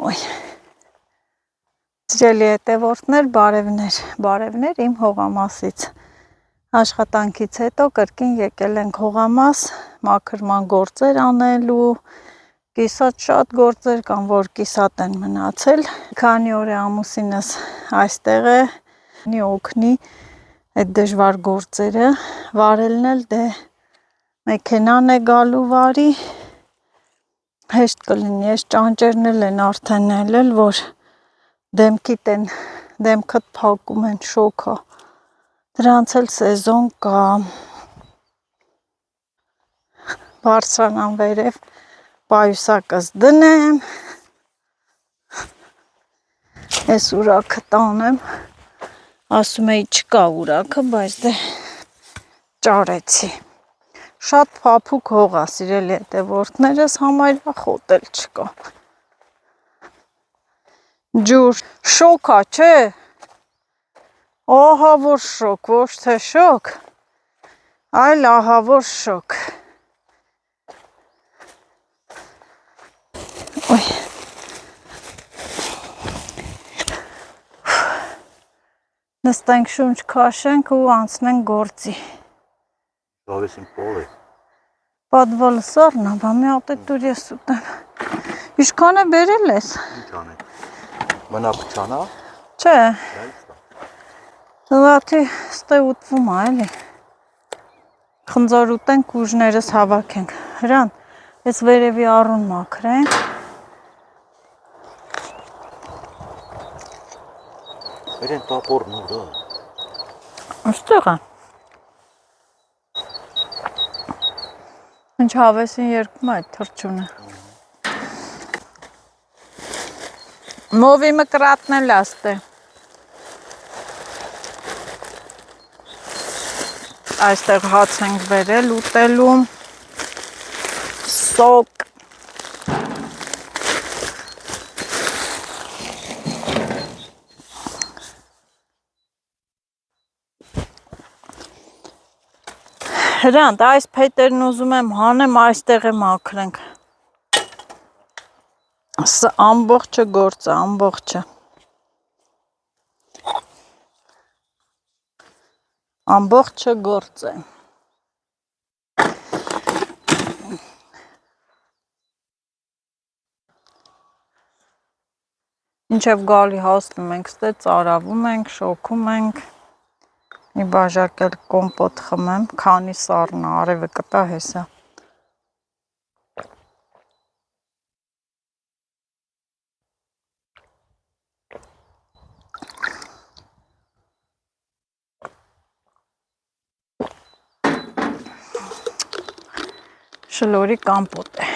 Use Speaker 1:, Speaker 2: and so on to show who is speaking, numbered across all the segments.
Speaker 1: Ոյ։ Սիրելի հետևորդներ, բարևներ իմ հողամասից։ Աշխատանքից հետո կրկին եկել ենք հողամաս, մաքրման գործեր անելու, կիսատ շատ գործեր կան, որ կիսատ են մնացել։ Քանի օր է ամուսինս այստեղ է, օգնի այդ դժվար գործերը, վարելն էլ դե մեքենան է գալու վարի, հեշտ կլինի, այս ճանճերն էլ են արդեն ելել, որ դեմքդ փակում են, շոքա, դրանց էլ սեզոն կա, բարձրանան վերև, պայուսակս դնեմ, ես ուրաքը տանեմ, ասում էի չկա ուրաքը, բայց դե ճարեցի, շատ փափուկ հող է, սիրելի հետևորդներս, համարյա խոտ էլ չկա, ջուր, շոքա, չէ, ահա որ շոք, ոչ թե շոք, այլ ահա որ շոք, ոյ, նստենք շունչ քաշենք ու անցնենք գործի,
Speaker 2: Davesին պոլ է,
Speaker 1: պատվալը սարնա, բա մի հատ է դուր ես ուտեմ, իշքան է բերել ես,
Speaker 2: ինչ անենք, մնա պչանա,
Speaker 1: չէ, լատի ստե ուտվում է, էլի, խնձոր ուտենք ուժներս հավաքենք, հրան, ես վերևի առուն մաքրենք,
Speaker 2: Վերեն տապորն ուր է,
Speaker 1: Աշտեղ է, ինչ հավեսին երկում է այդ թրջունը, մովի մկրատն էլ աստե, այստեղ հաց ենք վերել ուտելու, սոկ, հրանտ, այս փետերն ուզում եմ հանեմ, այստեղ է մաքրենք, սա ամբողջը գործ է, ամբողջը, ամբողջը գործ է, ինչև գալի հասնում ենք, ստե ծարավում ենք, շոքում ենք, մի բաժակ էլ կոմպոտ խմեմ, քանի սառնա, արևը կտա հեսա, շլորի կամպոտ է,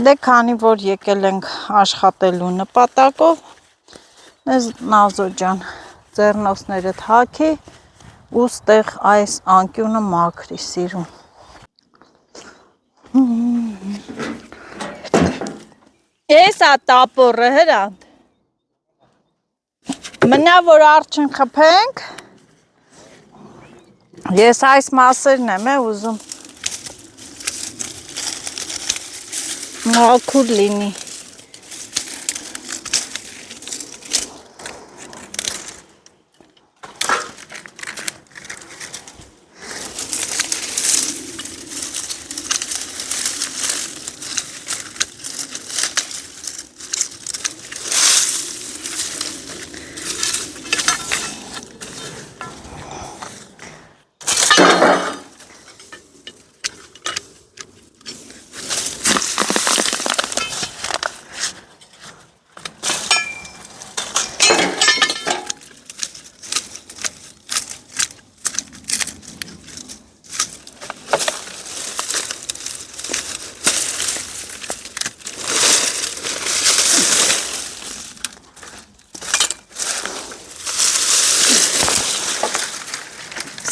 Speaker 1: դե քանի որ եկել ենք աշխատելու նպատակով, ես Նազո ջան, ձեռնոցներդ հագի ու ստեղ այս անկյունը մաքրի սիրուն, ես ա տապորը հրանտ, մնա որ արջին խփենք, ես այս մասերն եմ ուզում, մաքուր լինի,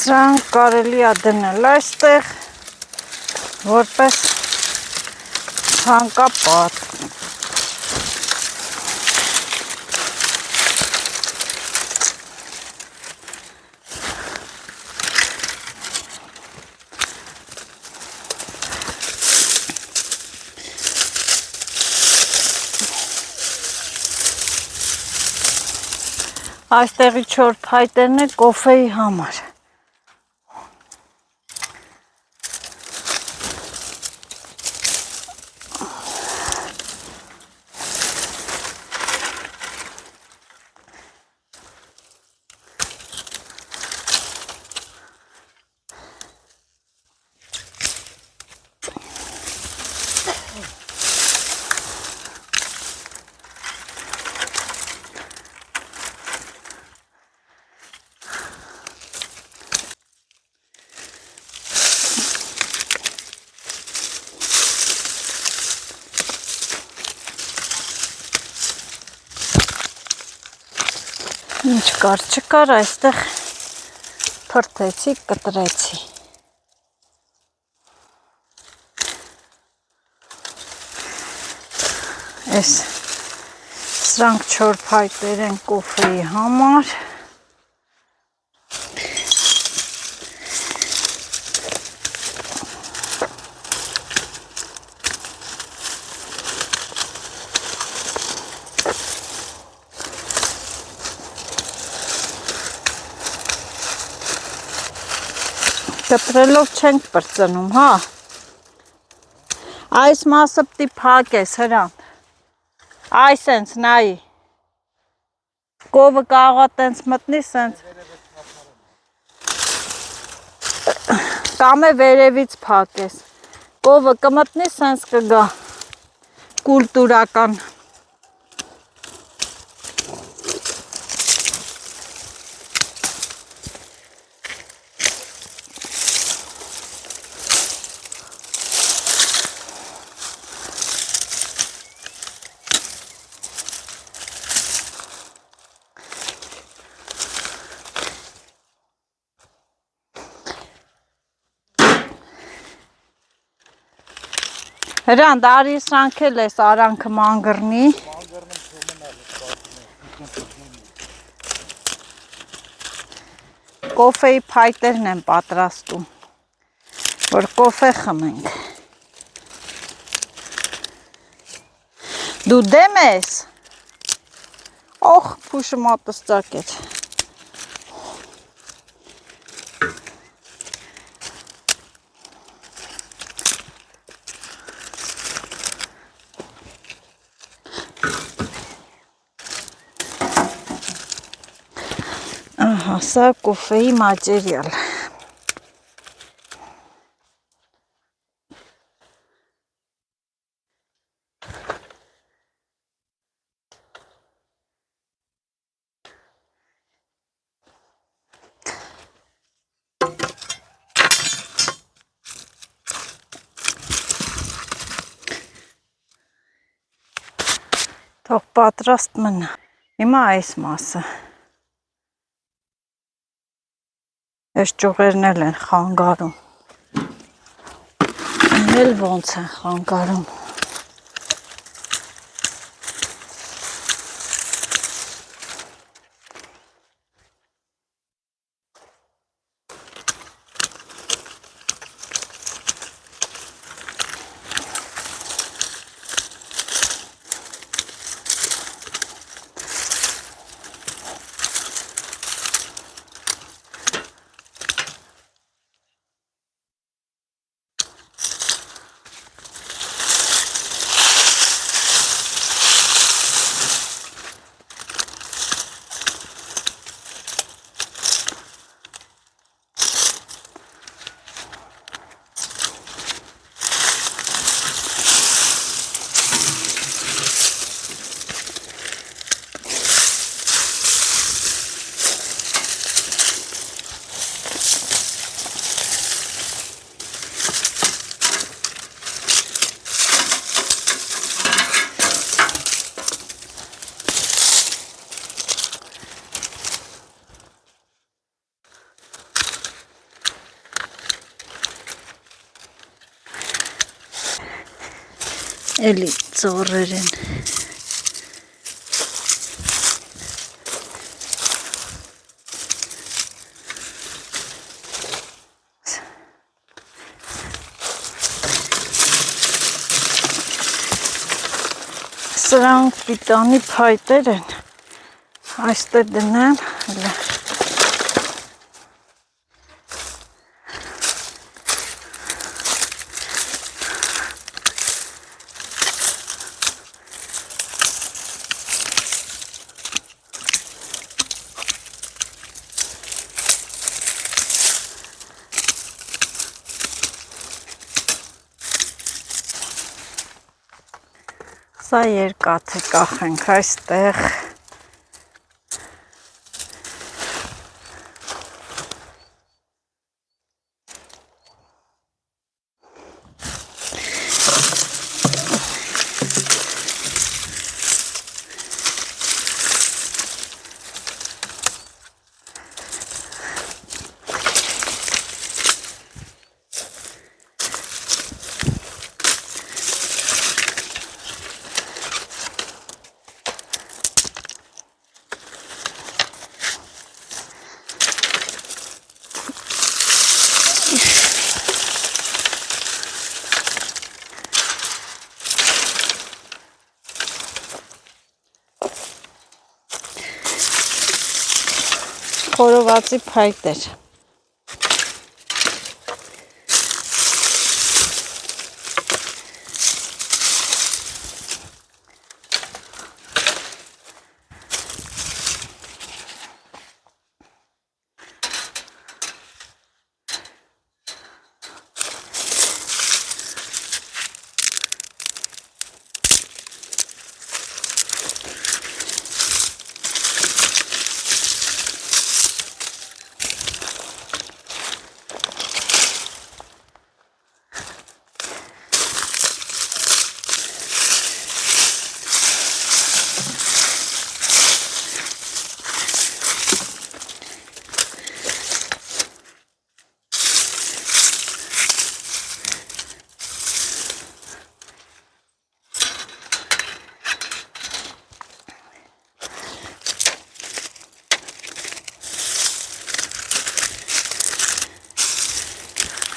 Speaker 1: Սրանք կարելի է դնել այստեղ, որպես ցանկապատ։ Այստեղի 4 փայտերն է կոֆեի համար։ Ինչ կար չկար, այստեղ փրթեցի, կտրեցի։ Այս սրանք 4 փայտեր են կոֆեի համար։ Կտրելով չենք պրծնում, հա։ Այս մասը պտի փակես, հրան։ Այս ենց նայի։ Կովը կաղա տենց մտնի, սենց։ Կամ է վերևից փակես։ Կովը կմտնի, սենց կգա։ Կուլտուրական։ Հրան, դարի սրանք էլ ես արանքը մանգրնի։ Կոֆեի փայտերն են պատրաստում, որ կոֆե խմենք։ Դու դեմ ես։ Օխ, փուշը մոտս ծակեց։ Ահա, սա կոֆեի մատերիալ։ Թող պատրաստ մնա։ Հիմա այս մասը։ Այս ճյուղերն էլ են խանգարում։ Էլ ոնց են խանգարում։ Էլի ծորեր են։ Սրանք պիտանի փայտեր են, Այստեղ դնեմ, սա երկաթը կախենք այստեղ, խորովածի փայտեր,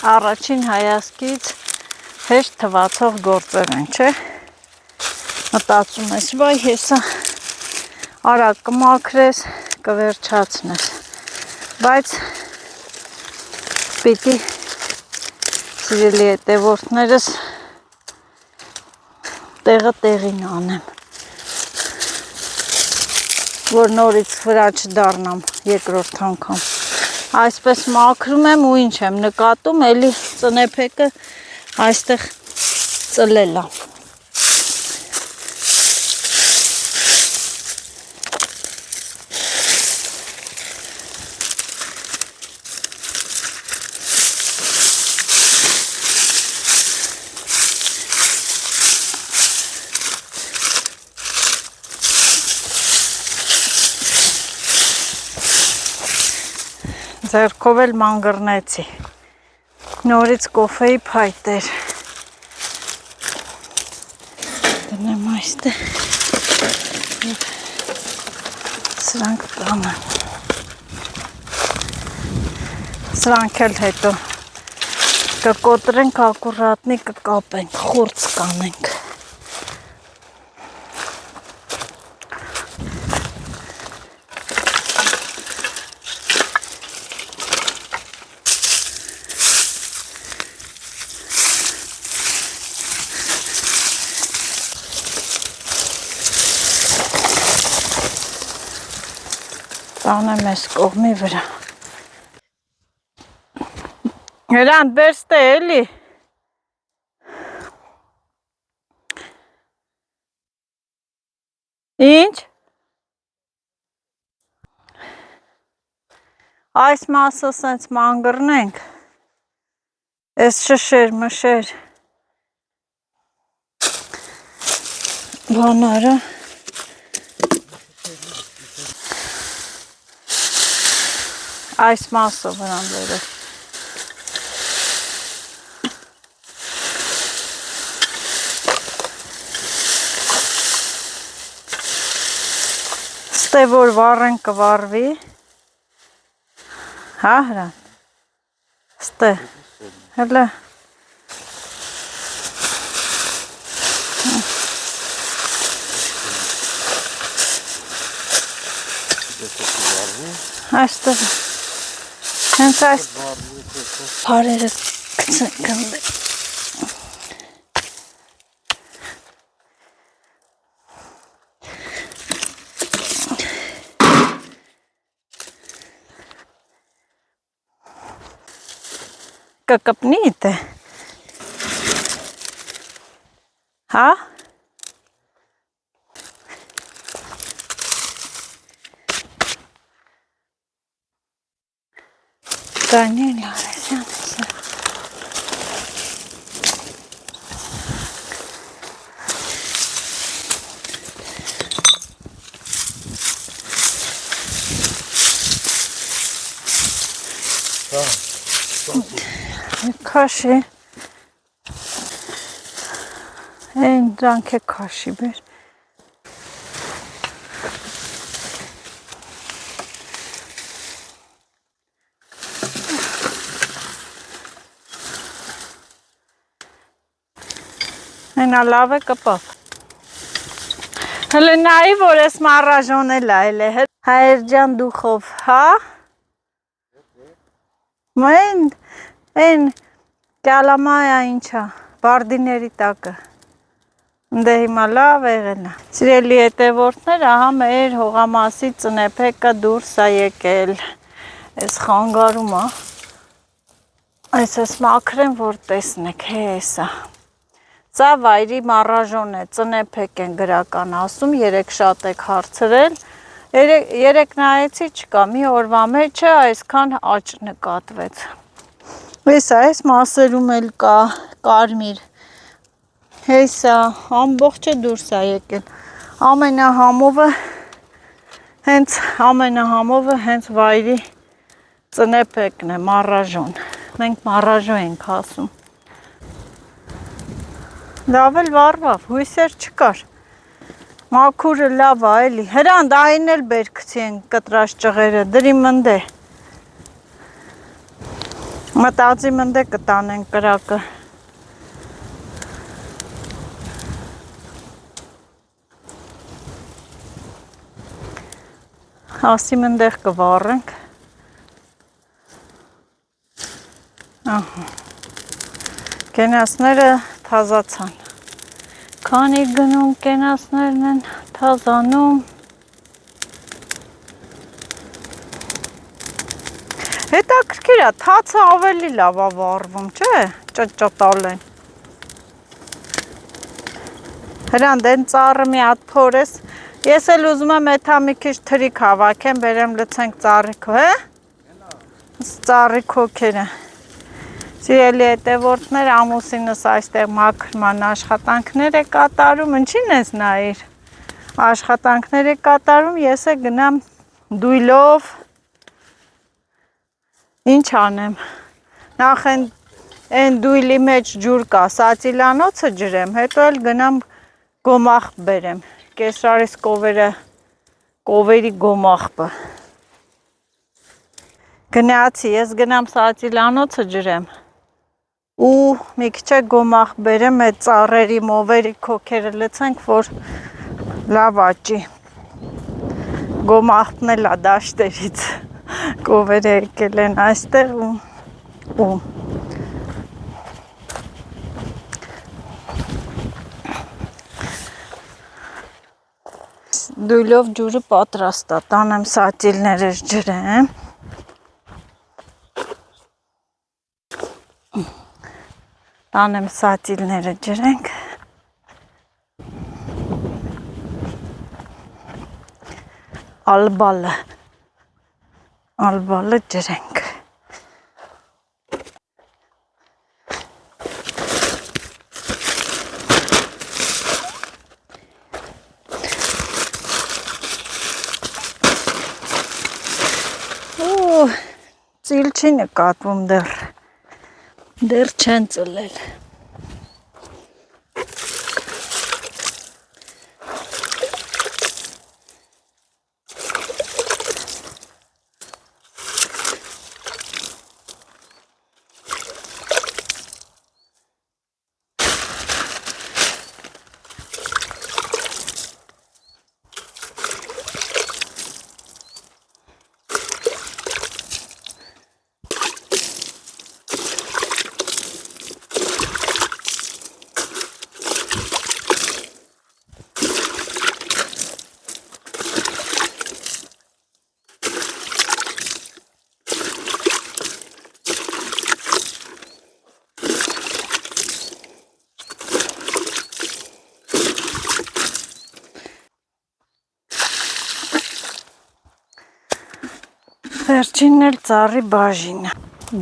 Speaker 1: առաջին հայացքից հեշտ թվացող գործեր են, չէ, մտածում ես, վայ հեսա արագ կմաքրես, կվերջացնես, բայց պիտի սիրելի հետևորդներս տեղը տեղին անեմ, որ նորից վրա չդառնամ երկրորդ անգամ, այսպես մաքրում եմ ու ինչ եմ նկատում, էլի ծնեփեկը այստեղ ծլել է, ձեռքով էլ մանգռնեցի, նորից կոֆեի փայտեր, դնեմ այստեղ, սրանք տանեմ, սրանք էլ հետո կկոտրենք ակուրատնի, կկապենք, խուրց կանենք, տանեմ ես կողմի վրա, Հրանտ բերս տե էլի, ինչ, այս մասը սենց մանգռնենք, ես շշեր մշեր, բանարը, այս մասը վրան վերել, ստե որ վառեն կվառվի, հա հրան, ստե, հելը, Այստեղ հենց այս բարերը գնդե կկպնի դե հա Daniel Arasyan. Kaşı. En ranke kaşı bir. Հենա լավ է կպավ։ Հլը նայի, որ ես մարաժոնել այլ է, հայր ջան դուխով, հա? Են կյալամայա ինչա, բարդիների տակը, ընդե հիմա լավ եղել է։ Սիրելի հետևորդներ, ահա մեր հողամասի ծնեփեկը դուրս է եկել, ես խանգարում է, այս մաքրեմ, որ տեսնեք, հեսա։ Սա վայրի մարաժոն է, ծնեփեք են գրական ասում, երեք շատ եք հարցրել, երեք նայեցի չկա, մի օրվա մեջը այսքան աճ նկատվեց։ Հեսա, այս մասերում էլ կա կարմիր, հեսա, ամբողջը դուրս է եկել, ամենահամովը հենց վայրի ծնեփեկն է, մարաժոն, մենք մարաժո ենք ասում։ Լավ էլ վարվավ, հույսեր չկար, մաքուրը լավ է էլի, հրան դային էլ բերքցի են կտրած ճղերը, դրի մնդե, մտածի մնդե կտանեն կրակը, ասի մնդեղ կվարենք, կենասները թազացան, քանի գնում կենասներն են թազանում, հետաքրքիր է, թացը ավելի լավ է վառվում, չէ, ճտճտալ են, հրան դեն ծառը մի հատ փորես, ես էլ ուզում եմ էթա մի քիչ թրիկ հավաքեմ, բերեմ լցենք ծառիքով, ծառի քոքերը, Սիրելի հետևորդներ, ամուսինս այստեղ մաքրման աշխատանքներ է կատարում, ինչին ես նայիր, աշխատանքներ է կատարում, ես է գնամ դույլով, ինչ անեմ, նախ են դույլի մեջ ջուր կա, սացիլանոցը ջրեմ, հետո էլ գնամ գոմախ բերեմ, կեսրարիս կովերի գոմախբը, գնացի, ես գնամ սացիլանոցը ջրեմ, ու մի քիչ գոմախ բերեմ այդ ծառերի մովերի քոքերը լցենք, որ լավ աճի, գոմախն էլ է դաշտերից, կովերը եկել են այստեղ ու դույլով ջուրը պատրաստ է, տանեմ սատիլներս ջրեմ, տանեմ սատիլները ջրենք, ալբալը ջրենք, ծիլ չի նկատվում դեռ չեն ծլել, Վերջինն էլ ծառի բաժինը։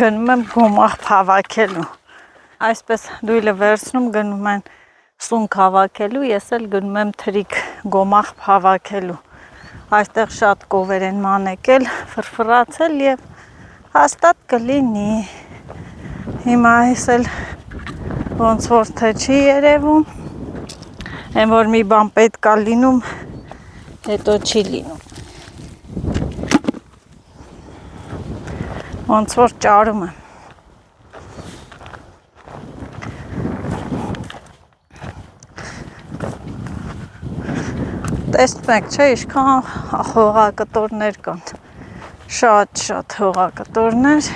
Speaker 1: Գնում եմ գոմաղ հավաքելու։ Այսպես դույլը վերցնում գնում են սունկ հավաքելու, ես էլ գնում եմ թրիկ գոմաղ հավաքելու։ Այստեղ շատ կովեր են մանեկել, ֆրֆրացել եւ հաստատ կլինի։ Հիմա ես էլ ոնց որ թե չի երևում, այն որ մի բան պետք է լինում, հետո չի լինում։ Ոնց որ ճարում եմ։ Տեսնում եք, չէ, ինչքան հողակտորներ կան։ Շատ հողակտորներ։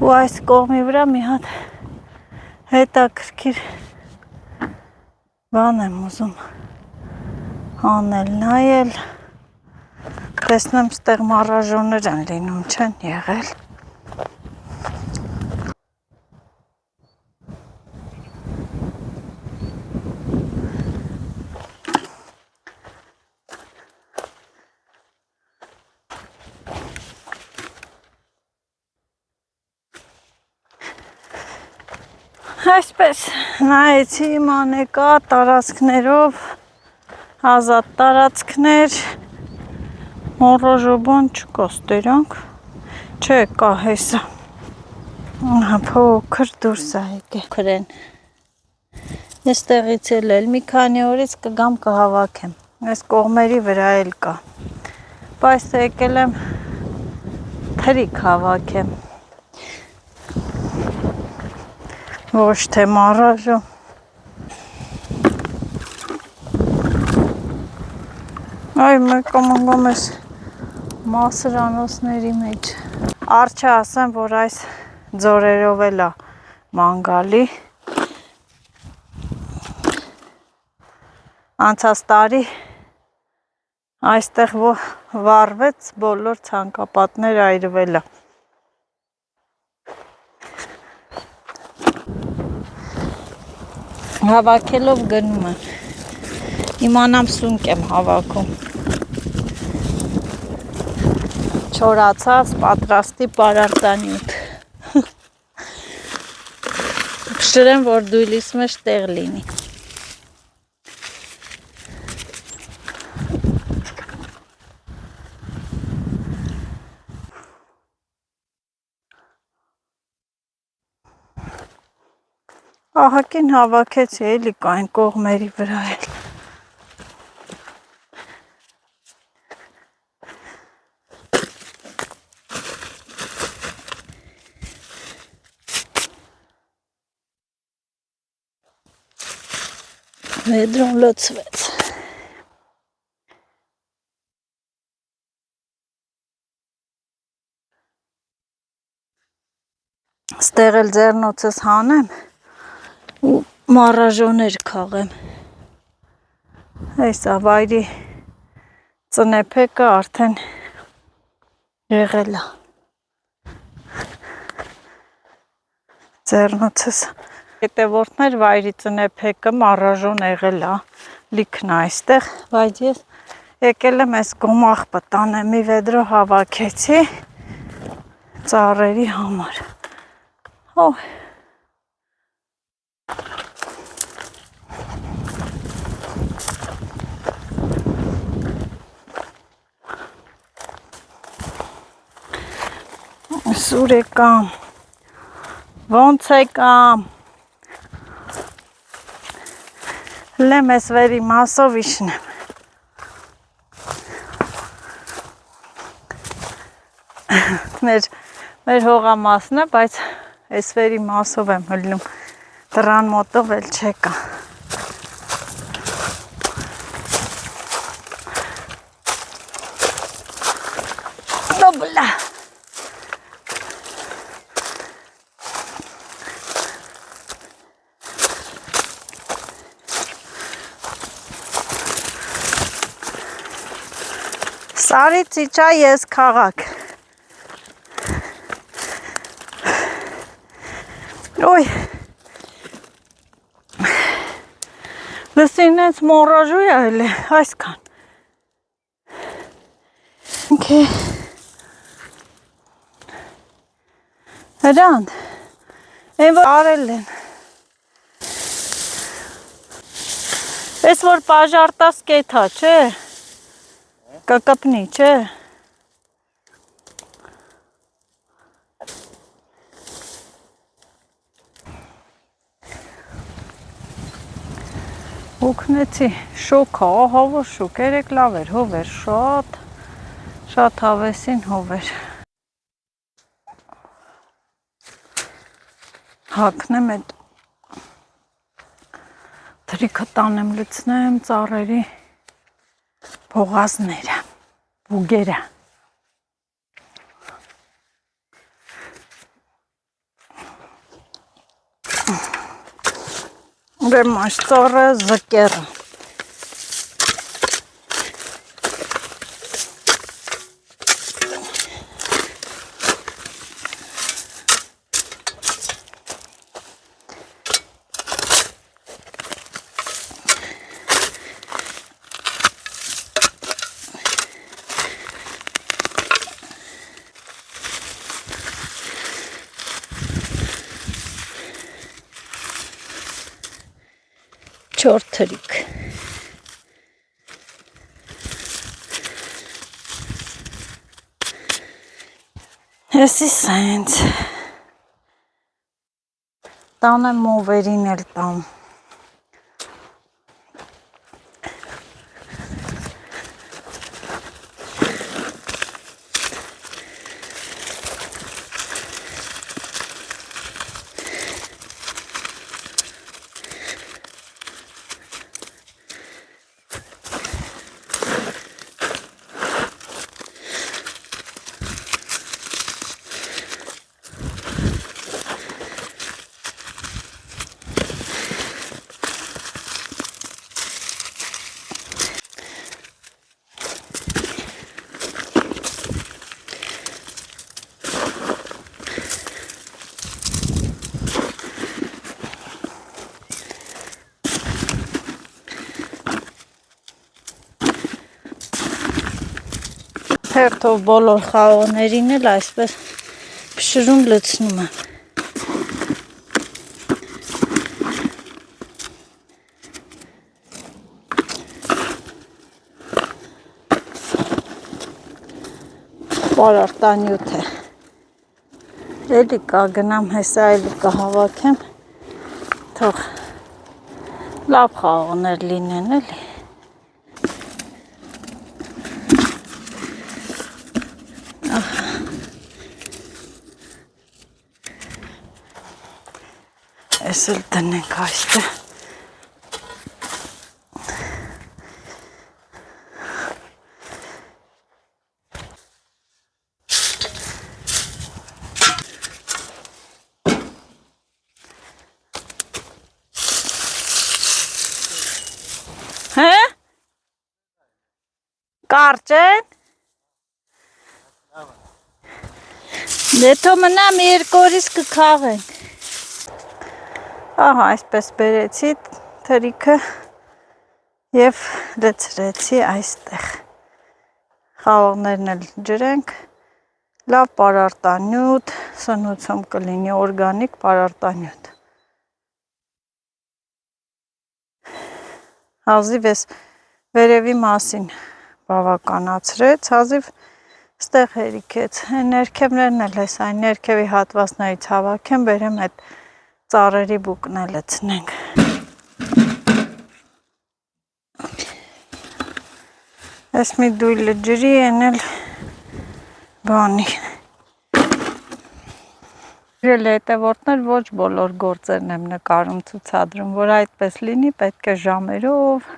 Speaker 1: Ու այս կողմի վրա մի հատ հետաքրքիր բան եմ ուզում անել, նայել, տեսնեմ ստեղ մարաժոներ են լինում, չեն եղել։ Այսպես նայեցի մանեկա տարածքներով, ազատ տարածքներ, մորոժոբան չկա ստերանք, չէ կա հեսա, փոքր դուրս է եկել, քրեն, ես տեղից էլ մի քանի օրից կգամ կհավաքեմ, այս կողմերի վրա էլ կա, բայց եկել եմ թրիկ հավաքեմ, ոչ թե մարաժո, այ մեկամանգամ ես մասրանոցների մեջ, արջը ասեմ, որ այս ձորերով էլ է մանգալի, անցած տարի այստեղ վառվեց բոլոր ցանկապատներ այրվել է, հավաքելով գնում եմ, իմանամ սունկ եմ հավաքում, չորացած պատրաստի պարարտանյութ, կշրեմ, որ դույլիս մեջ տեղ լինի, ահակին հավաքեցի էլի կա այն կողմերի վրա էլ, Vedron լցվեց, ստեղ էլ ձեռնոցս հանեմ ու մարաժոներ քաղեմ, այսա վայրի ծնեփեկը արդեն եղել է, ձեռնոցս, հետևորդներ վայրի ծնեփեկը մարաժոն եղել է, լիքն այստեղ, բայց ես եկել եմ այս գոմաղ պտանեմ, մի վեդրո հավաքեցի ծառերի համար, հող, Սուր եկամ, ոնց եկամ, լեմ ես վերի մասով իշնեմ, մեր հողամասն է, բայց ես վերի մասով եմ հլնում, դրան մոտով էլ չեկա, դոբլա, Սարի ծիճա ես քաղաք, ոյ, լսին ես մորաժու էլ է, այսքան, ինքը Հրան, են որ արել են, ես որ պաժարտաս կետա, չէ, կկպնի, չէ, ուքնեցի, շոքա, հավոր շոք, երեկ լավ էր, հով էր, շատ հավեսին հով էր, հակնեմ էդ, թրիքը տանեմ լցնեմ ծառերի փողազները, բուգերը, ուրեմն այս ծառը զկերը, չոր թրիք, հեսի սենց, տանեմ մովերին էլ տամ, հերթով բոլոր խաղողներին էլ այսպես փշրում լցնում եմ, պարարտանյութ է, էլի կգնամ հեսա էլի կհավաքեմ, թող լավ խաղողներ լինեն էլի, ես էլ տնենք այստեղ, հե, կարճ են, դե թո մնամ երկու օրից կքաղենք, ահա այսպես բերեցի թրիքը և լցրեցի այստեղ, խաղողներն էլ ջրենք, լավ պարարտանյութ, սնուցում կլինի օրգանիկ պարարտանյութ, հազիվ ես վերևի մասին բավականացրեց, հազիվ ստեղ հերիքեց, ներքևներն էլ ես այն ներքևի հատվածներից հավաքեմ, բերեմ այդ ծառերի բուկն էլ լցնենք, ես մի դույլը ջրի են էլ բանի, հետևորդներ ոչ բոլոր գործերն եմ նկարում ցուցադրում, որ այդպես լինի, պետք է ժամերով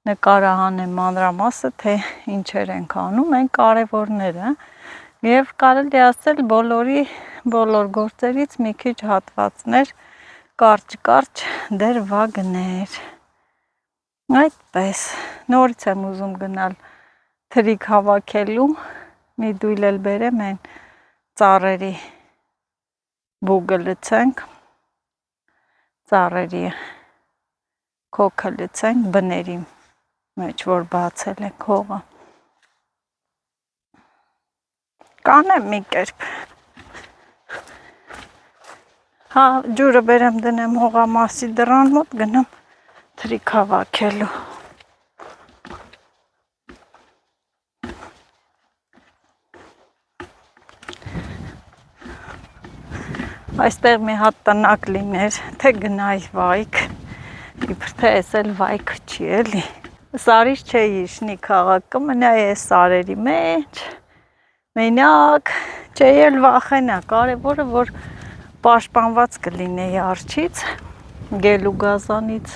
Speaker 1: նկարահանեմ մանրամասը, թե ինչեր ենք անում, այն կարևորները և կարելի ասել բոլոր գործերից մի քիչ հատվածներ, կարճ դրվագներ, այդպես, նորից եմ ուզում գնալ թրիք հավաքելու, մի դույլ էլ բերեմ են ծառերի բուգը լցենք, ծառերի քոքը լցենք բների մեջ, որ բացել ենք հողը, կանեմ մի կերպ, Հա, ջուրը բերեմ դնեմ հողամասի դռան մոտ, գնամ թրիկ հավաքելու։ Այստեղ մի հատ տնակ լիներ, թե գնայի վայք, իբր թե էս էլ վայք չի էլի։ Սարից չէի իշնի քաղաքը, մնա այս սարերի մեջ, մենակ, չէի էլ վախենա, կարևորը, որ պաշտպանված կլինեի արջից, գելու գազանից,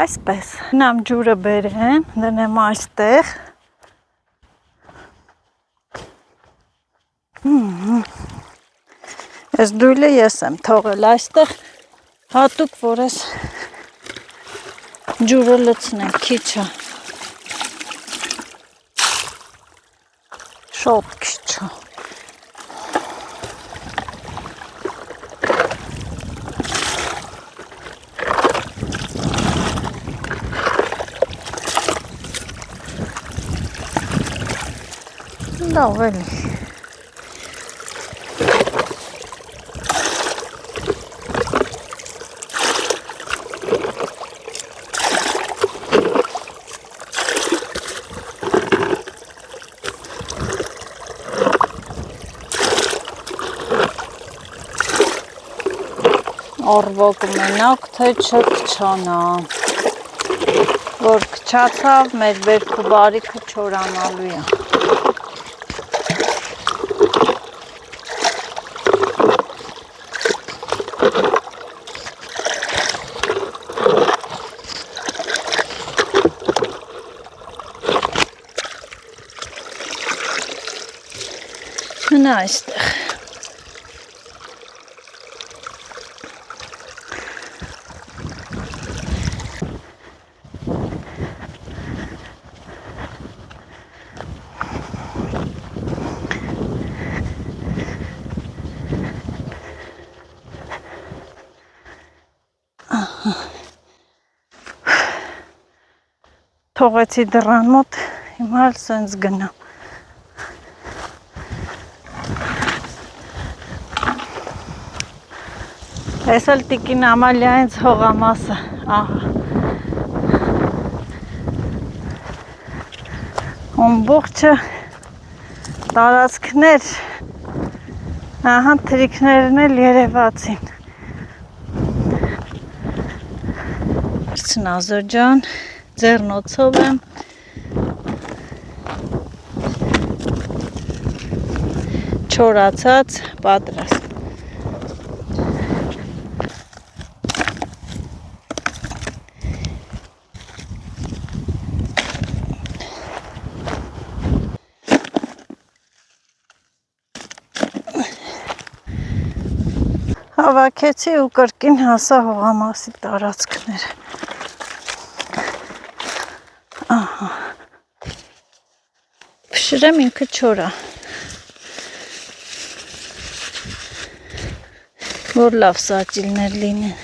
Speaker 1: այսպես։ Նամ ջուրը բերեմ, դնեմ այստեղ։ Այս դույլը ես եմ թողել այստեղ, հատուկ, որ ես ջուրը լցնեմ, քիչ է, շոտ քիչ է։ Լավ էլի։ Օրվոք մենակ, թե չքչանա, որ քչացավ, մեր բերք ու բարիքը չորանալու է։ Մնա այստեղ։ Թողեցի դռան մոտ, հիմա էլ սենց գնամ։ Այս էլ տիկին Ամալիայից հողամասը, ահա։ Ամբողջը տարածքներ, ահա թրիկներն էլ երևացին։ Ցնազոր ջան, ձեռնոցով եմ, չորացած պատրաստ։ Հավաքեցի ու կրկին հասա հողամասի տարածքները։ Ահա։ Փշրեմ ինքը չորա։ Որ լավ սաճիլներ լինեն։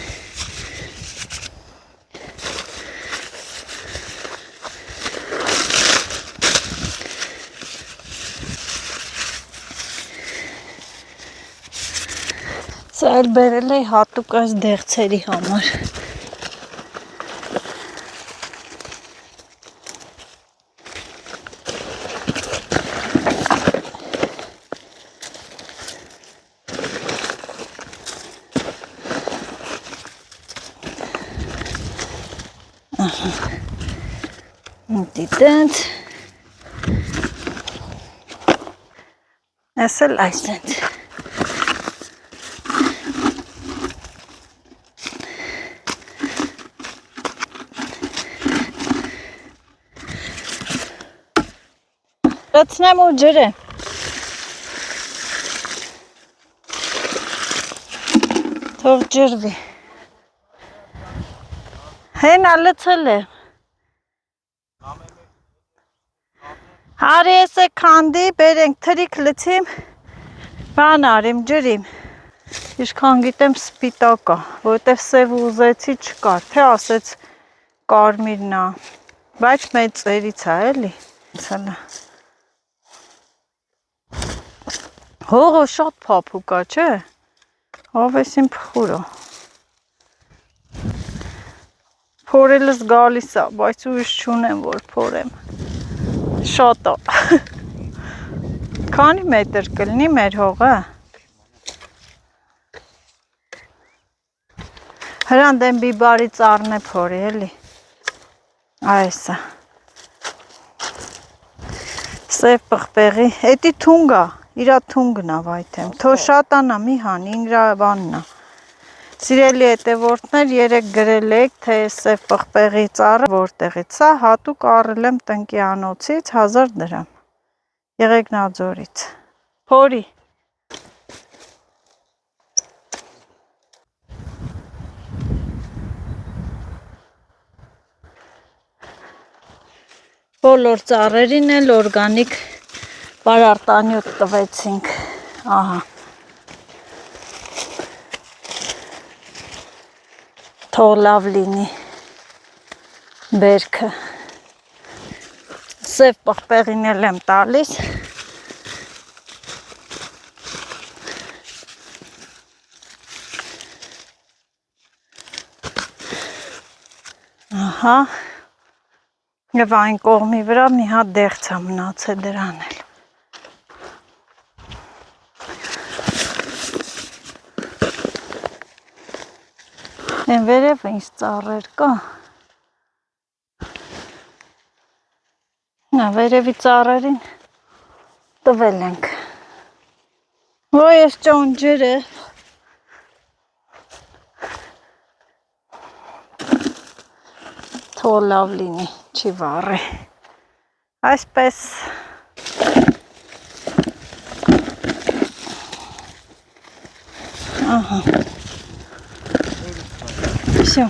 Speaker 1: Սա էլ բերել էի հատուկ այս դեղցերի համար։ Դիտենց, ես էլ այսենց։ Լցնեմ ու ջրեմ։ Թող ջրվի։ Հենա լցել եմ։ Հարի ես է քանդի, բերենք թրիկ լցիմ, բան արիմ, ջրիմ։ Իշքան գիտեմ սպիտակա, որտև սև ուզեցի չկար, թե ասեց կարմիրն է, բայց մեծ ծերից է էլի։ Հողը շատ փափուկ է, չէ՞։ Հավեսին փխուրը։ Փորելս գալիս է, բայց ուրիշ չունեմ, որ փորեմ։ Շատ է։ Քանի մետր կլինի մեր հողը։ Հրան դեմ բիբարի ծառն է փորի, էլի։ Այսը։ Սև պղպեղի, էդի թունգ է, իրա թունգն է վայթեմ, թո շատանա մի հանի, ինրա բանն է։ Սիրելի հետևորդներ, երեք գրել եք, թե սև պղպեղի ծառը որտեղից է, հատուկ առել եմ տնկյանոցից 1000 դրամ, Եղեգնաձորից, փորի։ Բոլոր ծառերին էլ օրգանիկ պարարտանյութ տվեցինք, ահա։ Թող լավ լինի բերքը։ Սև պղպեղին էլ եմ տալիս։ Ահա։ Եվ այն կողմի վրա մի հատ դեղց է մնացել դրան էլ։ Են վերևը ինչ ծառեր կա։ Նա վերևի ծառերին տվել ենք։ Ոյ ես ճանջերը։ Թող լավ լինի, չի վառի։ Այսպես ահա։ Всё։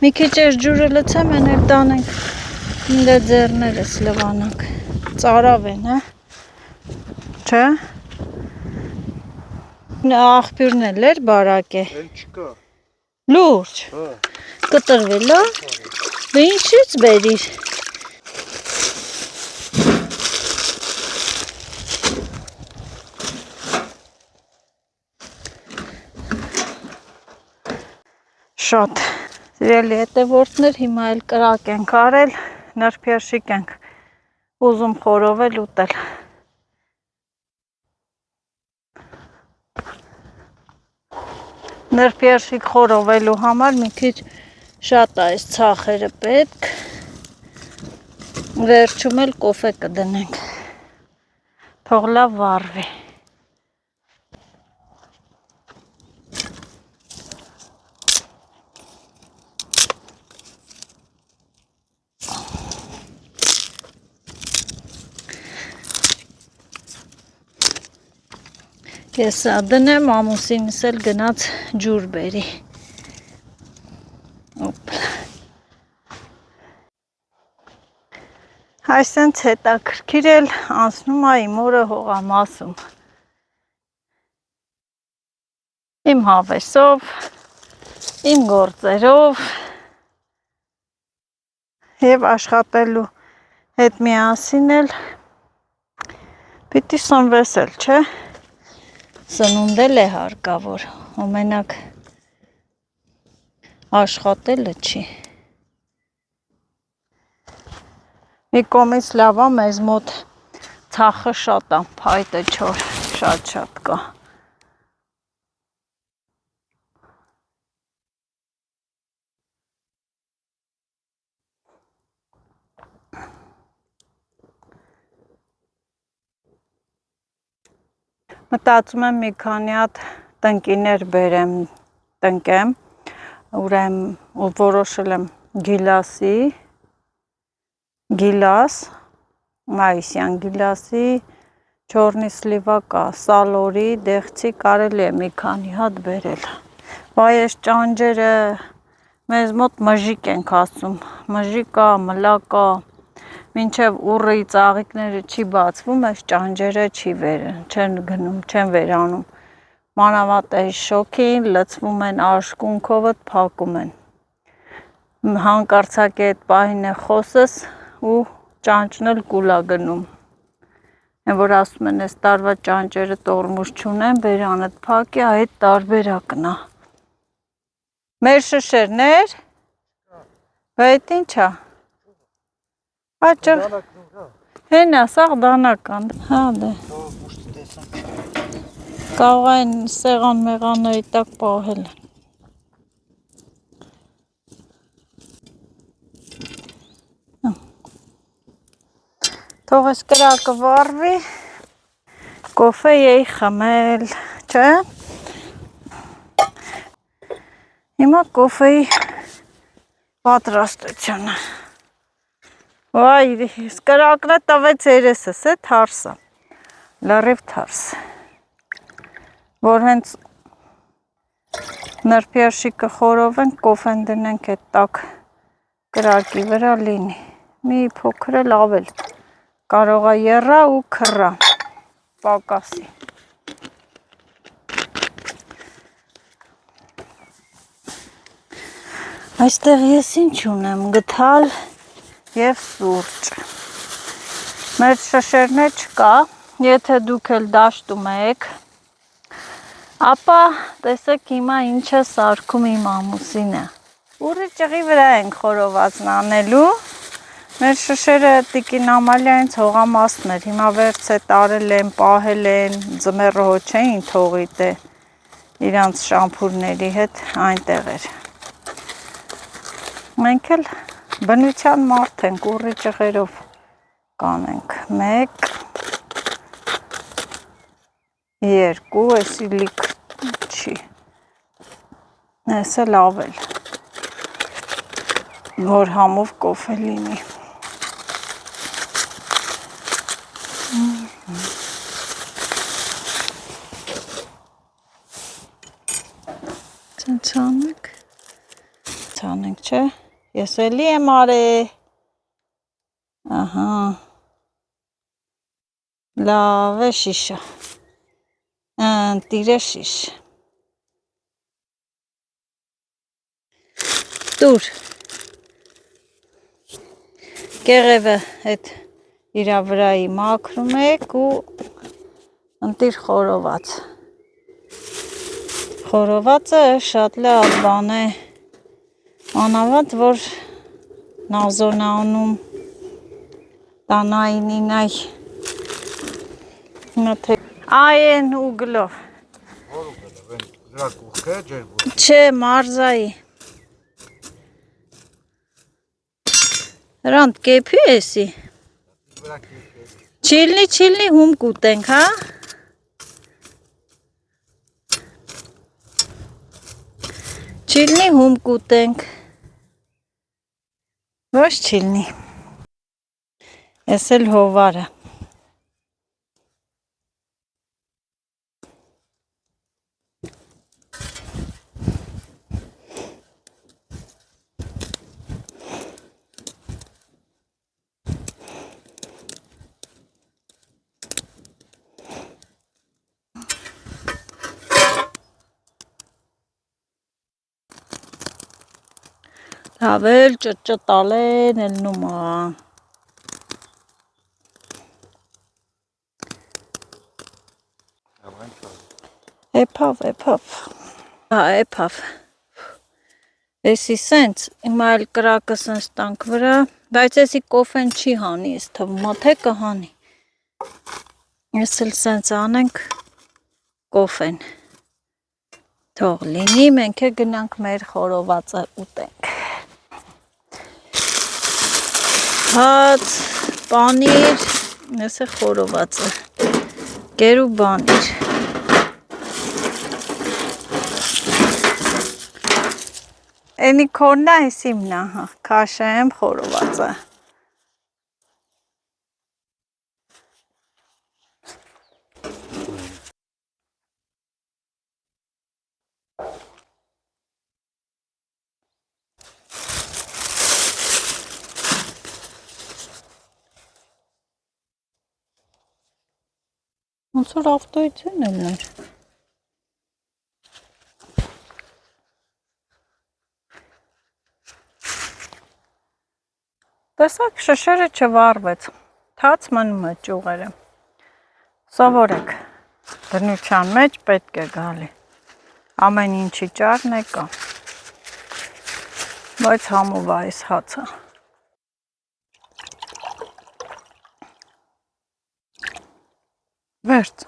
Speaker 1: Մի քիչ էս ջուրը լցեմ, են էլ տանենք։ Ինձ ձեռներս լվանանք։ Ծարավ են, հա։ Չէ։ Աղբյուրն էլ էր բարակ է։
Speaker 2: Էլ չկա։
Speaker 1: Լուրջ։
Speaker 2: Հա։
Speaker 1: Կտրվել է։ Դե ինչից բերիր։ Շատ սիրելի հետևորդներ, հիմա էլ կրակ ենք արել, նրբերշիկ ենք ուզում խորովել ուտել։ Նրբերշիկ խորովելու համար մի քիչ շատ է այս ցախերը պետք։ Վերջում էլ կոֆե կդնենք։ Թող լավ վառվի։ Ես սա դնեմ, ամուսինս էլ գնաց ջուր բերի։ Այսենց հետաքրքիր էլ անցնում է իմ օրը հողամասում։ Իմ հավեսով, իմ գործերով և աշխատելու հետ միասին էլ պիտի սնվես էլ, չէ։ Սնունդել է հարկավոր, ամենակ աշխատելը չի։ Մի կողմից լավ է, մեզ մոտ ցախը շատ է, փայտը չոր, շատ կա։ Մտածում եմ մի քանի հատ տնկիներ բերեմ, տնկեմ, ուրեմն որոշել եմ գիլաս, մայիսյան գիլասի, չորնի սլիվա կա, սալորի, դեղցի կարելի է մի քանի հատ բերել։ Վայ ես ճանջերը, մեզ մոտ մժիկ ենք ասում, մժիկա, մլակա, մինչև ուռի ծաղիկները չի բացվում, այս ճանջերը չեն գնում, չեն վերանում։ Մանավանդ այս շոքին լցվում են աշկունքովը, փակում են։ Հանկարծակի այդ պահին է խոսս ու ճանճն էլ կուլ է գնում։ Են որ ասում են, այս տարվա ճանճերը տորմուզ չունեն, բերանդ փակի, այդ տարբերակն է։ Մեր շշերներ, բայց ինչա։ Աճր, հենա, սաղ դանական, հա դե։ Կարող այն սեղան մեղանների տակ պահել են։ Թող այս կրակը վառվի, կոֆե եի խմել, չէ։ Հիմա կոֆեի պատրաստությունը։ Վայ, կրակն է տվեց երեսս է թարսը, լրիվ թարս, որ հենց նրբերշիկը խորովենք, կոֆեն դնենք այդ տակ կրակի վրա լինի, մի փոքր էլ ավել, կարող է եռա ու քռա, պակասի։ Այստեղ ես ինչ ունեմ, գթալ և սուրճ, մեր շշերներ չկա, եթե դուք էլ դաշտում եք, ապա տեսեք հիմա ինչ է սարքում իմ ամուսինը, ուռի ճղի վրա ենք խորովածն անելու, մեր շշերը տիկին Ամալիայից հողամասն էր, հիմա վերց է տարել են, պահել են, ձմեռը հո չէին թողի դե իրանց շամփուրների հետ այնտեղ էր։ Մենք էլ բնության մարդ ենք, ուռի ճղերով կանենք, 1, 2, էսի լիք չի, ես էլ ավել, որ համով կոֆե լինի։ Ցանցանենք, ցանենք չէ, ես էլի եմ արե, ահա, լավ է շիշը, ընտիր է շիշ, տուր, կեղևը հետ իրա վրայի մաքրում եք ու ընտիր խորոված, խորովածը շատ լավ բան է, անավանդ, որ նազոնանում տանայինինայ, այ են ուգլով, չէ մարզայի, հրանտ կեպի էսի, չիլնի հում կուտենք, հա, չիլնի հում կուտենք, ոչ չիլնի, ես էլ հովարը, լավել ճտալեն էլ նումա, էպավ, էսի սենց, հիմա էլ կրակը սենց տանք վրա, բայց էսի կոֆեն չի հանի, ես թվում, թե կհանի, ես էլ սենց անենք կոֆեն, թող լինի, մենք է գնանք մեր խորովածը ուտենք, հաց, պանիր, ես է խորովածը, կեր ու բանիր, Էնի քոննա էս իմնա, քաշը եմ խորովածը, ոնց որ ավտոյցեն ելներ, տեսակ շշերը չվարվեց, թաց մնում է ճուղերը, Սովորեք, դրնության մեջ պետք է գալի, ամեն ինչի ճարն է կա, բայց համով այս հացը։ Վերջ։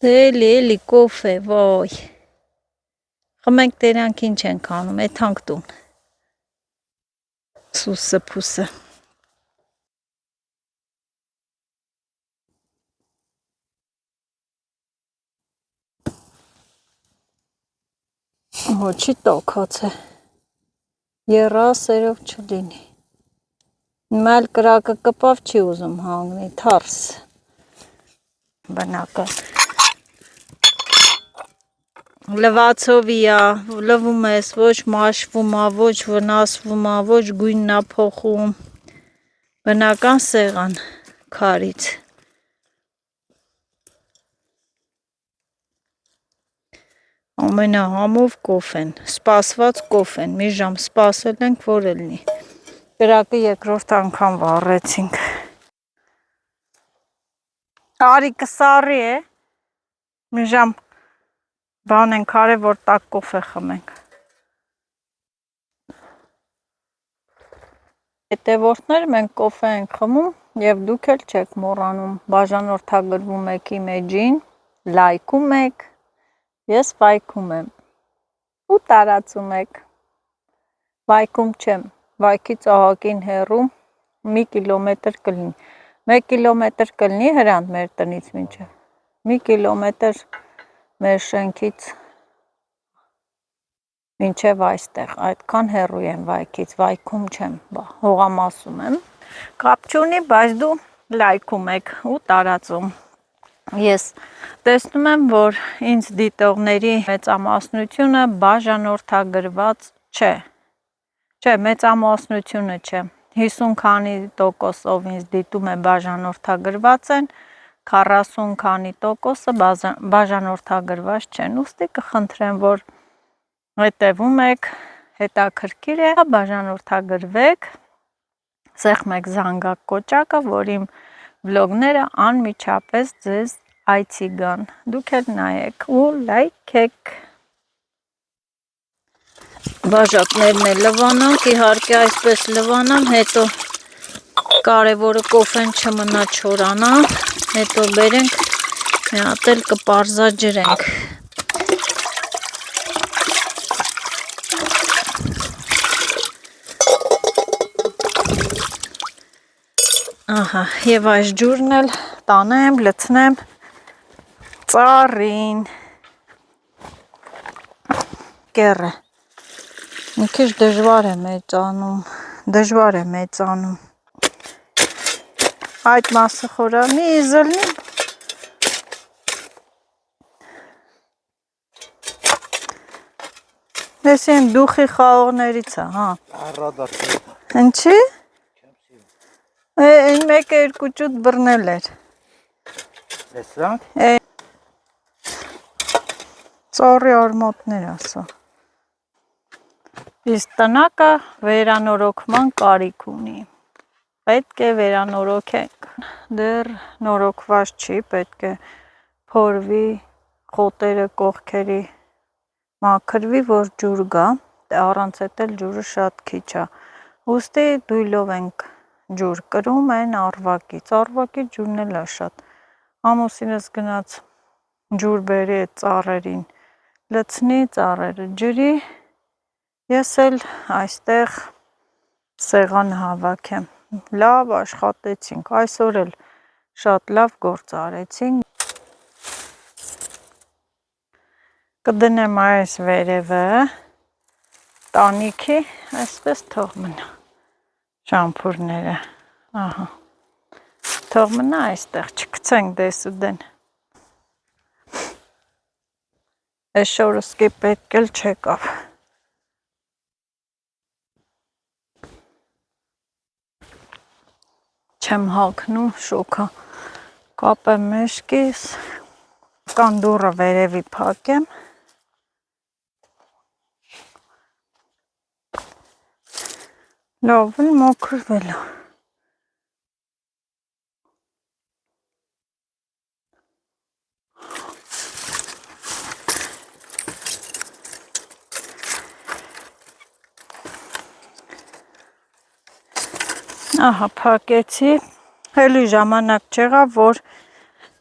Speaker 1: Էլի կոֆե, ոյ։ Խմենք դերանք ինչ ենք անում, էթանք տուն։ Սուսը պուսը։ Ոչի տոքոց է։ Երա սերով չլինի։ Մայլ կրակը կպավ չի ուզում հանգնի, թարս։ Բնական։ Լվացովիա, լվում ես, ոչ մաշվում է, ոչ վնասվում է, ոչ գույնն է փոխում, բնական սեղան քարից։ Ամենահամով կոֆեն, սպասված կոֆեն, մի ժամ սպասել ենք, որ ելնի։ Կրակը երկրորդ անգամ վառեցինք։ Արիկը սառի է, մի ժամ բան ենք արել, որ տաք կոֆե խմենք։ Հետևորդներ մենք կոֆե ենք խմում և դուք էլ չեք մոռանում, բաժանորդագրվում եք իմ էջին, լայքում եք, ես վայքում եմ ու տարածում եք։ Վայքում չեմ, վայքից ահագին հեռու 1 կիլոմետր կլինի, 1 կիլոմետր կլինի Հրանտ մեր տնից մինչև, 1 կիլոմետր մեր շենքից մինչև այստեղ, այդքան հեռու եմ վայքից, վայքում չեմ, հողամասում եմ, կապ չունի, բայց դու լայքում եք ու տարածում։ Ես տեսնում եմ, որ ինձ դիտողների մեծամասնությունը բաժանորդագրված չէ, մեծամասնությունը չէ, 50 քանի տոկոսով ինձ դիտում է բաժանորդագրված են, 40 քանի տոկոսը բաժանորդագրված չեն, ուստի կխնդրեմ, որ հետևում եք, հետաքրքիր է, բաժանորդագրվեք, սեղմեք զանգակ կոճակը, որ իմ վլոգները անմիջապես ձեզ այցի գան, դուք էլ նայեք ու լայքեք։ Բաժակներն էլ լվանանք, իհարկե այսպես լվանամ, հետո կարևորը կոֆեն չմնա չորանա, հետո բերենք, մի հատ էլ կպարզաջրենք։ Ահա, և այս ջուրն էլ տանեմ, լցնեմ ծառին, կեռ է, մի քիչ դժվար է մեծանում, այդ մասը խորա, մի զլնի, ես եմ դուխի խաղողներից է, հա, ընչի, այն մեկը 2 ճուտ բռնել էր, ծառի արմատներ ասա, իսկ տնակը վերանորոգման կարիք ունի, պետք է վերանորոգենք, դեռ նորոգված չի, պետք է փորվի, խոտերը կողքերի մաքրվի, որ ջուր գա, առանց էդ էլ ջուրը շատ քիչ է, ուստի դույլով ենք ջուր կրում են առվակից ջուրն էլ է շատ, ամուսինս գնաց ջուր բերի այդ ծառերին, լցնի ծառերը ջրի, ես էլ այստեղ սեղանը հավաքեմ, լավ աշխատեցինք, այսօր էլ շատ լավ գործ արեցինք, կդնեմ այս վերևը, տանիքի, այսպես թող մնա, շամփուրները, ահա, թող մնա այստեղ, չգցենք դես ու դեն, այս շորը սկի պետք էլ չեկավ, չեմ հագնում շոքա կապեմ մեջքիս կան դուռը վերևի փակեմ լավ էլ մաքրվել է ահա փակեցի հելի ժամանակ չեղավ որ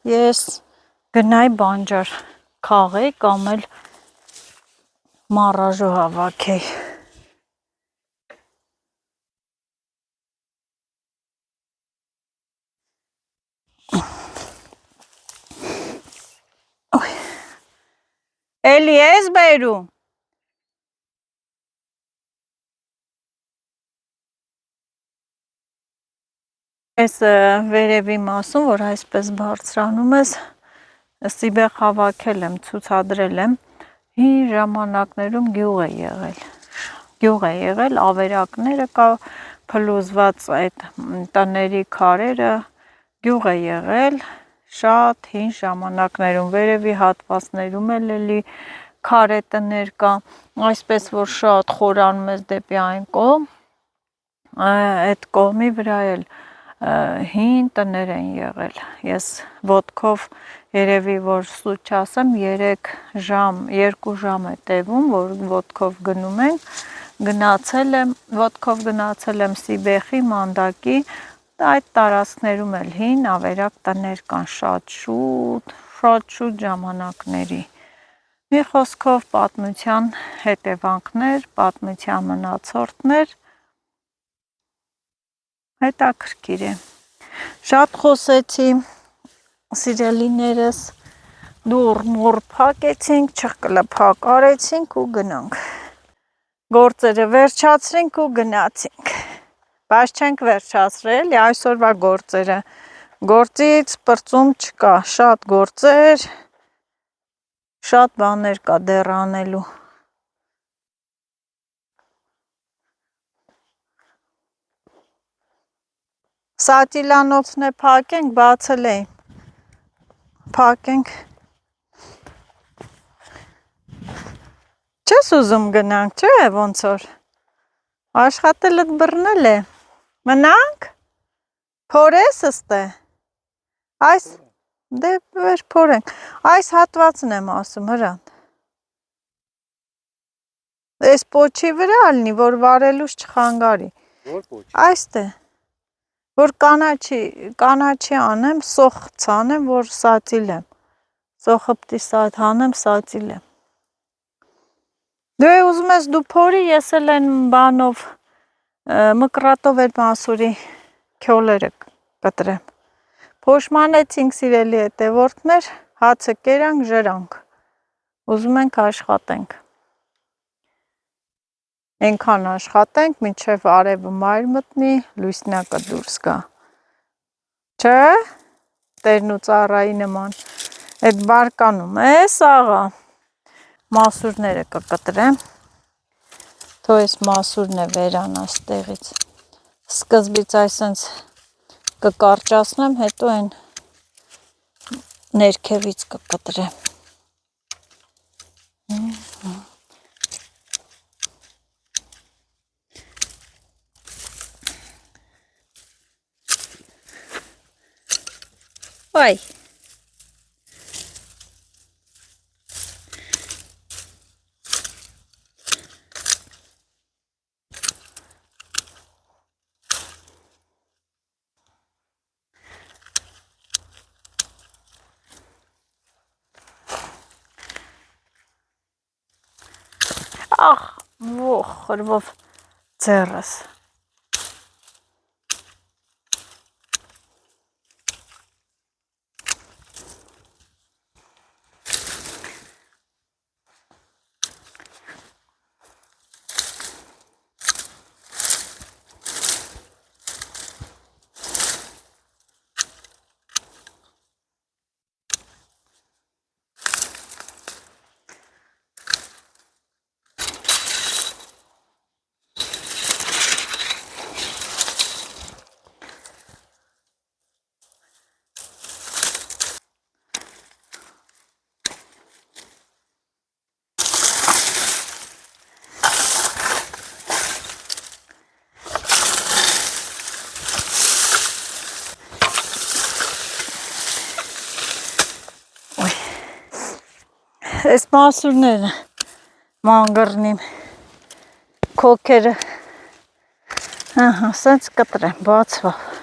Speaker 1: ես գնայի բանջար քաղեի կամ էլ մարաժո հավաքեի էլի ես բերում Այս վերևի մասում, որ այսպես բարձրանում ես, սիբեղ հավաքել եմ, ցուցադրել եմ, հին ժամանակներում գյուղ է եղել, ավերակները կա, փլուզված այդ տների քարերը, գյուղ է եղել, շատ հին ժամանակներում, վերևի հատվածներում էլի քարե տներ կա, այսպես որ շատ խորանում ես դեպի այն կողմ, այդ կողմի վրա էլ հին տներ են եղել, ես ոտքով երևի որ սուտ չասեմ 3 ժամ, 2 ժամ է տևում, որ ոտքով գնում ենք, ոտքով գնացել եմ Սիբեխի, Մանդակի, այդ տարածքներում էլ հին ավերակ տներ կան շատ շուտ ժամանակների, մի խոսքով պատմության հետևանքներ, պատմության մնացորդներ, հետաքրքիր է, շատ խոսեցի, սիրելիներս, դուռ փակեցինք, չղկլփակ արեցինք ու գնանք, գործերը վերջացրինք ու գնացինք, բայց չենք վերջացրել, այսօրվա գործերը, գործից պրծում չկա, շատ գործեր, շատ բաներ կա դեռ անելու, Սատիլանոցն է փակենք, բացել էին, փակենք, չես ուզում գնանք, չէ ոնց որ, աշխատելդ բռնել է, մնանք, փորես ստե, այս, դե վեր փորենք, այս հատվածն եմ ասում հրան, այս պոչի վրա ալնի, որ վարելուց չխանգարի, այստե, որ կանաչի անեմ, սոխ ցանեմ, որ սատիլեմ, սոխը պտի հանեմ, սատիլեմ, դու ուզում ես դու փորի, ես էլ են բանով, մկրատով էր մասուրի քյոլերը կտրեմ, փոշմանեցինք սիրելի հետևորդներ, հացը կերանք, ժրանք, ուզում ենք աշխատենք, այնքան աշխատենք, մինչև արևը մայր մտնի, լույսնակը դուրս գա, չէ, տերն ու ծառայի նման, այդ բարկանում ես աղա, մասուրները կկտրեմ, թո ես մասուրն է վերանա ստեղից, սկզբից այսենց կկարճացնեմ, հետո են ներքևից կկտրեմ, Այ, ախ, ոխ, խրվով ձերս, Այս մասուրները մանգռնիմ քոքերը ահա սենց կտրեմ բացվավ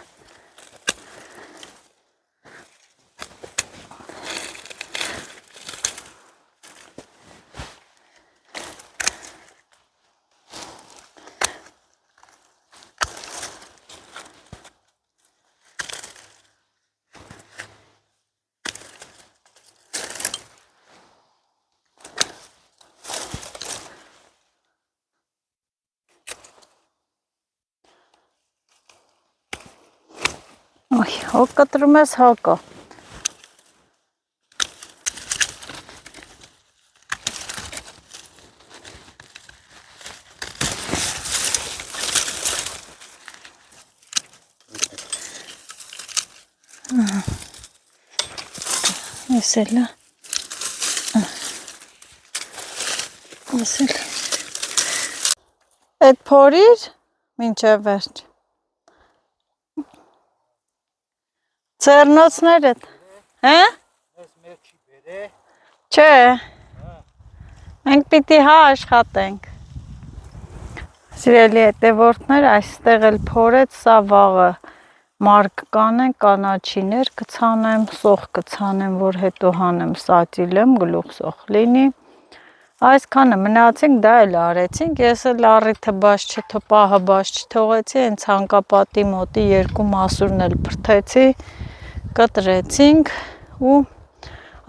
Speaker 1: Ой, հոկ կտրում ես հակա Ես էլ Այդ փորիր մինչև վերջ Ծերնոցներդ, հե?
Speaker 2: Ես մեր չի բերե։
Speaker 1: Չէ, մենք պիտի հա աշխատենք Սիրելի հետևորդներ, այստեղ էլ փորեց սա վաղը մարկ կանեն, կանաչիներ կցանեմ, սող կցանեմ, որ հետո հանեմ սատիլեմ, գլուխ սող լինի Այսքանը մնացինք, դա էլ արեցինք, ես էլ առիթը պահը բաց չթողեցի, են ցանկապատի մոտի երկու մասուրն էլ բրդեցի կտրեցինք ու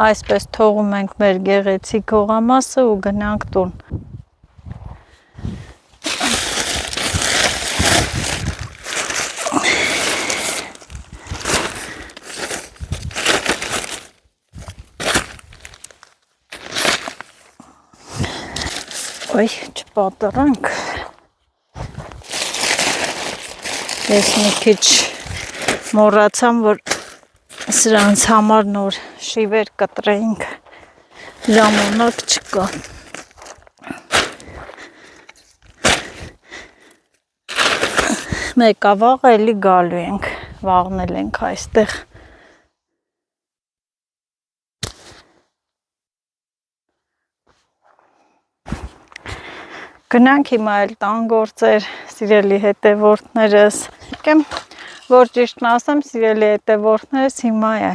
Speaker 1: այսպես թողում ենք մեր գեղեցիկ հողամասը ու գնանք տուն Ոյ, չպատրանք Ես մի քիչ մոռացամ, որ սրանց համար նոր շիվեր կտրեինք ժամանակ չկա Մեկա վաղ էլի գալու ենք վաղնել ենք այստեղ Գնանք հիմա էլ տան գործեր, սիրելի հետևորդներս Եկեմ, որ ճիշտն ասեմ, սիրելի հետևորդներս հիմա է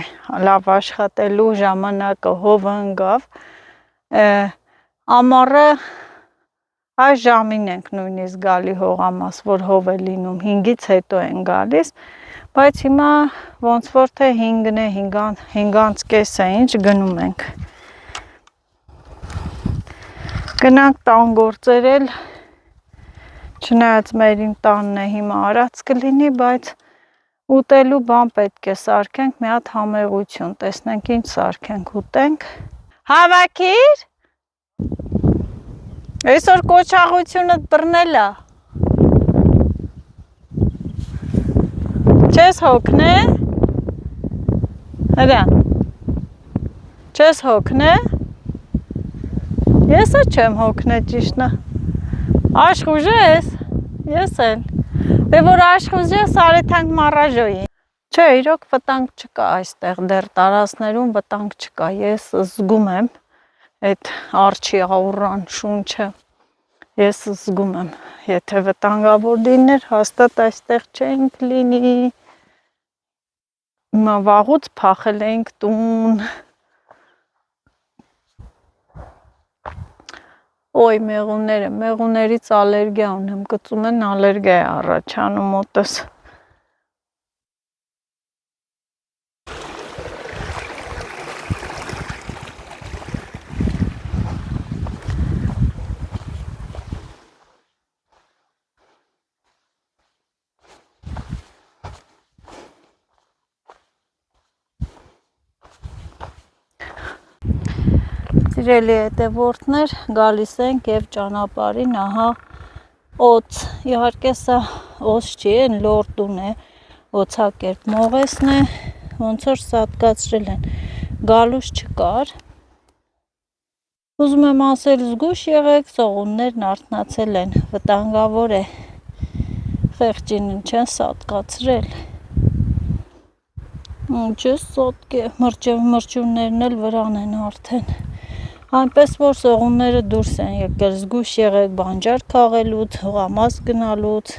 Speaker 1: լավ աշխատելու ժամանակը հովը ընկավ Ամառը այս ժամին ենք նույնիսկ գալի հողամաս, որ հով է լինում 5-ից հետո են գալիս Բայց հիմա ոնց որ թե 5-ն է, 5-ից է ինչ գնում ենք Գնանք տան գործերել, չնայած մերին տանն է հիմա արած կլինի, բայց ուտելու բան պետք է սարքենք, մի հատ համեղություն, տեսնենք ինչ սարքենք, ուտենք Հավաքիր, այսօր կոչաղությունըտ բռնել է, չես հոգնե, հրան, չես հոգնե Ես է չեմ հոգնե ճիշտնը, աշխուժ ես, ես էլ, դե որ աշխուժ ես արեթանք մարաժոյի Չէ, իրոք վտանգ չկա այստեղ, դեռ տարածներում վտանգ չկա, ես զգում եմ այդ արջի աուրան շունչը, ես զգում եմ, եթե վտանգավոր լիներ, հաստատ այստեղ չենք լինի, վաղուց փախել էինք տուն Ոյ մեղուները, մեղուներից ալերգիա ունեմ, կծում են ալերգիա է առաջանում մոտս Սիրելի հետևորդներ, գալիս ենք և ճանապարհին, ահա օծ, իհարկե սա օծ չի, են լորդուն է, օծակերտ մողեսն է, ոնց որ սատկացրել են, գալուս չկար, ուզում եմ ասել զգույշ եղեք, սողուններն արթնացել են, վտանգավոր է, խեղճին չեն սատկացրել, ինչպես սոտք է, մրջյուններն էլ վրան են արդեն, Այնպես որ սողունները դուրս են եկել, զգույշ եղեք բանջար քաղելուց, հողամաս գնալուց,